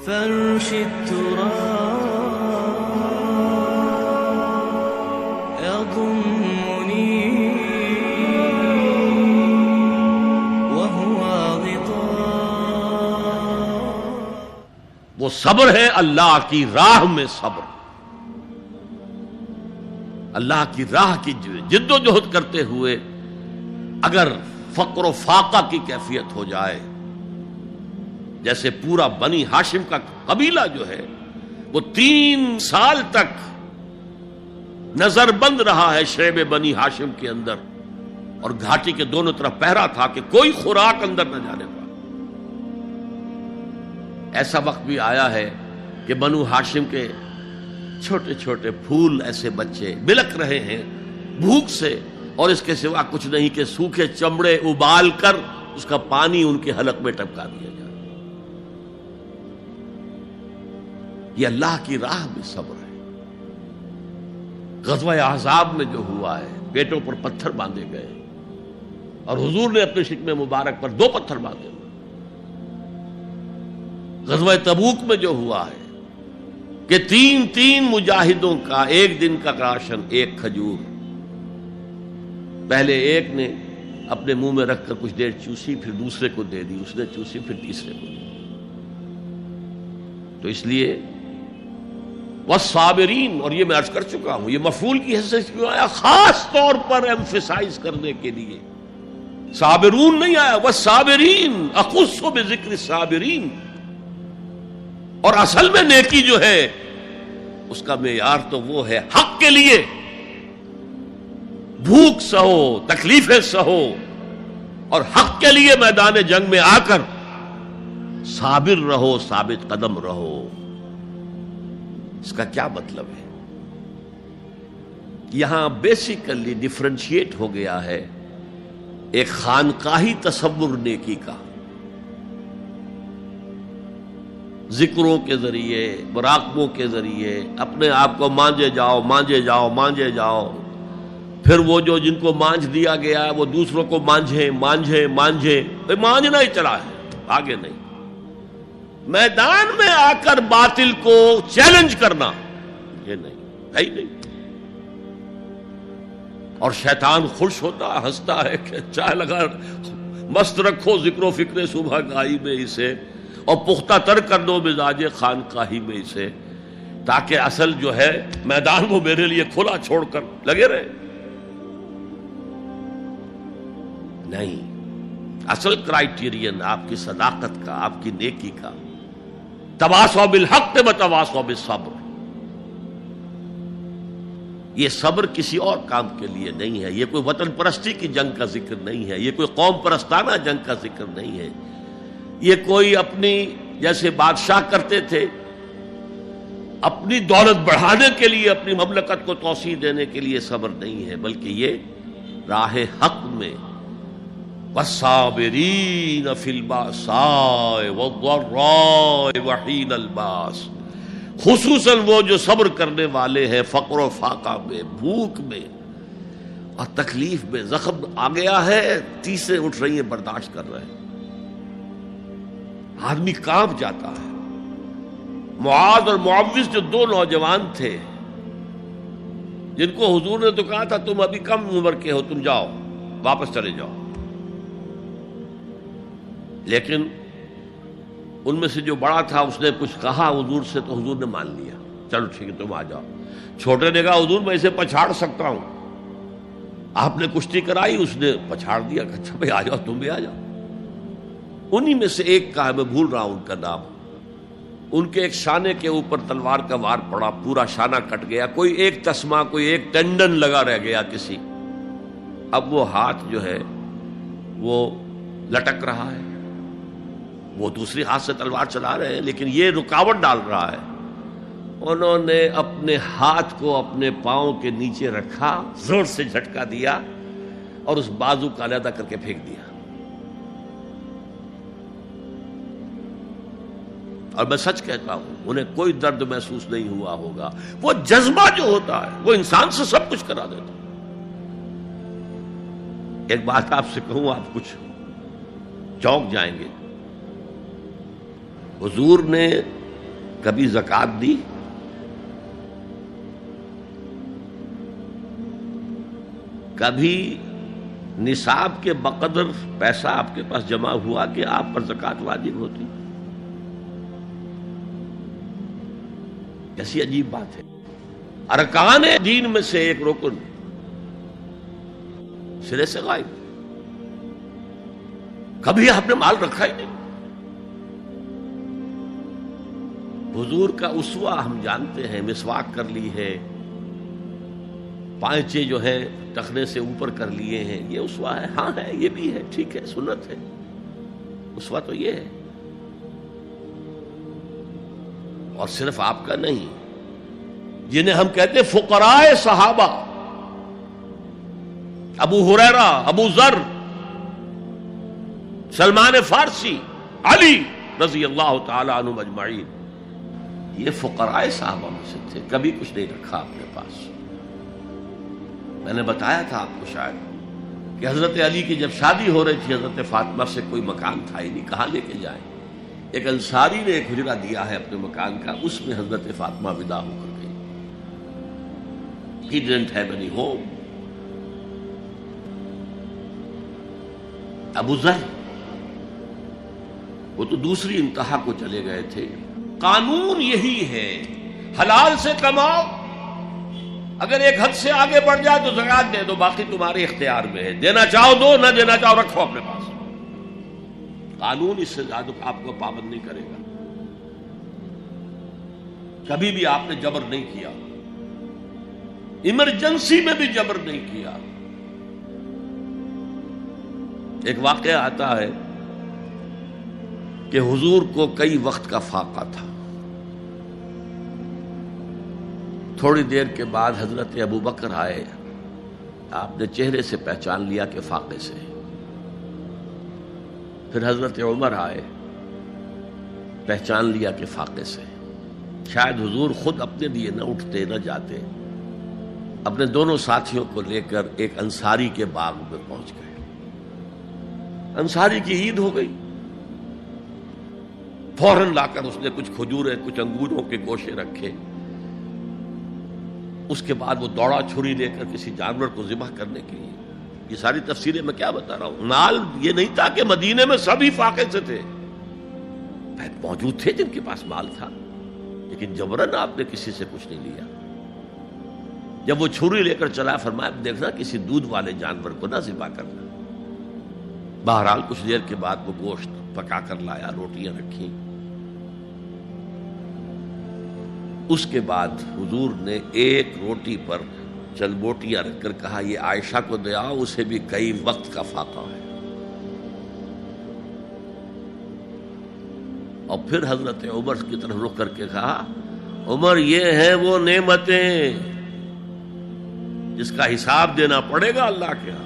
فرش التراب يضمني وهو غطاء. وہ صبر ہے اللہ کی راہ میں صبر، اللہ کی راہ کی جد و جہد کرتے ہوئے اگر فقر و فاقہ کی کیفیت ہو جائے، جیسے پورا بنی ہاشم کا قبیلہ جو ہے وہ 3 سال تک نظر بند رہا ہے شعب بنی ہاشم کے اندر، اور گھاٹی کے دونوں طرف پہرا تھا کہ کوئی خوراک اندر نہ جانے پائے. ایسا وقت بھی آیا ہے کہ بنو ہاشم کے چھوٹے چھوٹے پھول ایسے بچے بلک رہے ہیں بھوک سے، اور اس کے سوا کچھ نہیں کہ سوکھے چمڑے ابال کر اس کا پانی ان کے حلق میں ٹپکا دیا جائے. یہ اللہ کی راہ میں صبر ہے. غزوہ احزاب میں جو ہوا ہے، پیٹوں پر پتھر باندھے گئے اور حضور نے اپنے شکم مبارک پر 2 پتھر باندھے. غزوہ تبوک میں جو ہوا ہے کہ 3 مجاہدوں کا ایک دن کا راشن 1 کھجور، پہلے ایک نے اپنے منہ میں رکھ کر کچھ دیر چوسی، پھر دوسرے کو دے دی، اس نے چوسی، پھر تیسرے کو دی. تو اس لیے والصابرین، اور یہ میں عرض کر چکا ہوں، یہ مفعول کی حیثیت سے کیوں آیا؟ خاص طور پر ایمفیسائز کرنے کے لیے. صابرون نہیں آیا، والصابرین، اخص بذکر الصابرین. اور اصل میں نیکی جو ہے اس کا معیار تو وہ ہے حق کے لیے بھوک سہو، تکلیفیں سہو، اور حق کے لیے میدان جنگ میں آ کر صابر رہو، ثابت قدم رہو. اس کا کیا مطلب ہے؟ یہاں بیسیکلی ڈفرینشیٹ ہو گیا ہے ایک خانقاہی تصور نیکی کا، ذکروں کے ذریعے، مراقبوں کے ذریعے اپنے آپ کو مانجے جاؤ، مانجے جاؤ، مانجے جاؤ. پھر وہ جو جن کو مانج دیا گیا ہے وہ دوسروں کو مانجھیں مانجھیں مانجھیں. مانجنا ہی چلا ہے، آگے نہیں. میدان میں آ کر باطل کو چیلنج کرنا یہ نہیں ہے ہی نہیں. اور شیطان خوش ہوتا ہنستا ہے کہ چائے لگا مست رکھو ذکر و فکر صبح گاہی میں اسے، اور پختہ تر کر دو مزاج خانقاہی میں اسے، تاکہ اصل جو ہے میدان وہ میرے لیے کھلا چھوڑ کر لگے رہے. نہیں، اصل کرائیٹیرین آپ کی صداقت کا، آپ کی نیکی کا تواصوا بالحق وتواصوا بالصبر. یہ صبر کسی اور کام کے لیے نہیں ہے، یہ کوئی وطن پرستی کی جنگ کا ذکر نہیں ہے، یہ کوئی قوم پرستانہ جنگ کا ذکر نہیں ہے، یہ کوئی اپنی جیسے بادشاہ کرتے تھے اپنی دولت بڑھانے کے لیے، اپنی مملکت کو توسیع دینے کے لیے صبر نہیں ہے، بلکہ یہ راہ حق میں والصابرین فی الباساء والضراء وحین الباس، خصوصاً وہ جو صبر کرنے والے ہیں فقر و فاقہ میں، بھوک میں اور تکلیف میں. زخم آ گیا ہے، تیسرے اٹھ رہی ہیں، برداشت کر رہے ہیں. آدمی کانپ جاتا ہے. معاذ اور معوذ جو 2 نوجوان تھے جن کو حضور نے تو کہا تھا تم ابھی کم عمر کے ہو، تم جاؤ واپس چلے جاؤ، لیکن ان میں سے جو بڑا تھا اس نے کچھ کہا حضور سے تو حضور نے مان لیا، چلو ٹھیک ہے تم آ جاؤ. چھوٹے نے کہا حضور میں اسے پچھاڑ سکتا ہوں. آپ نے کشتی کرائی، اس نے پچھاڑ دیا. اچھا بھائی آ جاؤ، تم بھی آ جاؤ. انہی میں سے ایک کا ہے، میں بھول رہا ہوں ان کا نام، ان کے ایک شانے کے اوپر تلوار کا وار پڑا، پورا شانہ کٹ گیا، کوئی ایک تسمہ، کوئی ایک ٹینڈن لگا رہ گیا کسی. اب وہ ہاتھ جو ہے وہ لٹک رہا ہے، وہ دوسری ہاتھ سے تلوار چلا رہے ہیں لیکن یہ رکاوٹ ڈال رہا ہے. انہوں نے اپنے ہاتھ کو اپنے پاؤں کے نیچے رکھا، زور سے جھٹکا دیا اور اس بازو کا علیحدہ کر کے پھینک دیا. اور میں سچ کہتا ہوں انہیں کوئی درد محسوس نہیں ہوا ہوگا. وہ جذبہ جو ہوتا ہے وہ انسان سے سب کچھ کرا دیتا. ایک بات آپ سے کہوں، آپ کچھ چونک جائیں گے. حضور نے کبھی زکات دی؟ کبھی نصاب کے بقدر پیسہ آپ کے پاس جمع ہوا کہ آپ پر زکات واجب ہوتی؟ ایسی عجیب بات ہے. ارکان دین میں سے ایک رکن سرے سے غائب. کبھی آپ نے مال رکھا ہی نہیں. حضور کا اسوہ ہم جانتے ہیں، مسواک کر لی ہے، پائچے جو ہے ٹخنے سے اوپر کر لیے ہیں، یہ اسوہ ہے. ہاں ہے، یہ بھی ہے، ٹھیک ہے، سنت ہے. اسوہ تو یہ ہے. اور صرف آپ کا نہیں، جنہیں ہم کہتے فقراء صحابہ، ابو ہریرہ، ابو ذر، سلمان فارسی، علی رضی اللہ تعالی عنہم اجمعین، یہ فقراء صحابہ میں سے تھے. کبھی کچھ نہیں رکھا اپنے پاس. میں نے بتایا تھا آپ کو شاید کہ حضرت علی کی جب شادی ہو رہی تھی حضرت فاطمہ سے، کوئی مکان تھا ہی نہیں، کہاں لے کے جائیں. ایک انصاری نے ایک حجرہ دیا ہے اپنے مکان کا، اس میں حضرت فاطمہ ودا ہو کر گئی. He didn't have any home. ابو ذر وہ تو دوسری انتہا کو چلے گئے تھے. قانون یہی ہے، حلال سے کماؤ، اگر ایک حد سے آگے بڑھ جائے تو زکات دے دو، باقی تمہارے اختیار میں ہے. دینا چاہو دو، نہ دینا چاہو رکھو اپنے پاس. قانون اس سے زیادہ آپ کو پابند نہیں کرے گا. کبھی بھی آپ نے جبر نہیں کیا، ایمرجنسی میں بھی جبر نہیں کیا. ایک واقعہ آتا ہے کہ حضور کو کئی وقت کا فاقہ تھا. تھوڑی دیر کے بعد حضرت ابو بکر آئے. آپ نے چہرے سے پہچان لیا کہ فاقے سے. پھر حضرت عمر آئے، پہچان لیا کہ فاقے سے. شاید حضور خود اپنے لیے نہ اٹھتے نہ جاتے، اپنے دونوں ساتھیوں کو لے کر ایک انصاری کے باغ میں پہنچ گئے. انصاری کی عید ہو گئی. فوراً لا کر اس نے کچھ کھجوریں، کچھ انگوروں کے گوشے رکھے. اس کے بعد وہ دوڑا چھری لے کر کسی جانور کو ذبح کرنے کے لیے. یہ ساری تفصیلیں میں کیا بتا رہا ہوں. مال یہ نہیں تھا کہ مدینے میں سبھی فاقے سے تھے، موجود تھے جن کے پاس مال تھا، لیکن جبراً آپ نے کسی سے کچھ نہیں لیا. جب وہ چھری لے کر چلا، فرمایا دیکھنا کسی دودھ والے جانور کو نہ ذبح کرنا. بہرحال کچھ دیر کے بعد وہ گوشت پکا کر لایا، روٹیاں رکھی. اس کے بعد حضور نے ایک روٹی پر چند بوٹیاں رکھ کر کہا یہ عائشہ کو دے آؤ، اسے بھی کئی وقت کا فاقہ ہے. اور پھر حضرت عمر کی طرف رخ کر کے کہا عمر یہ ہیں وہ نعمتیں جس کا حساب دینا پڑے گا اللہ کے ہاں.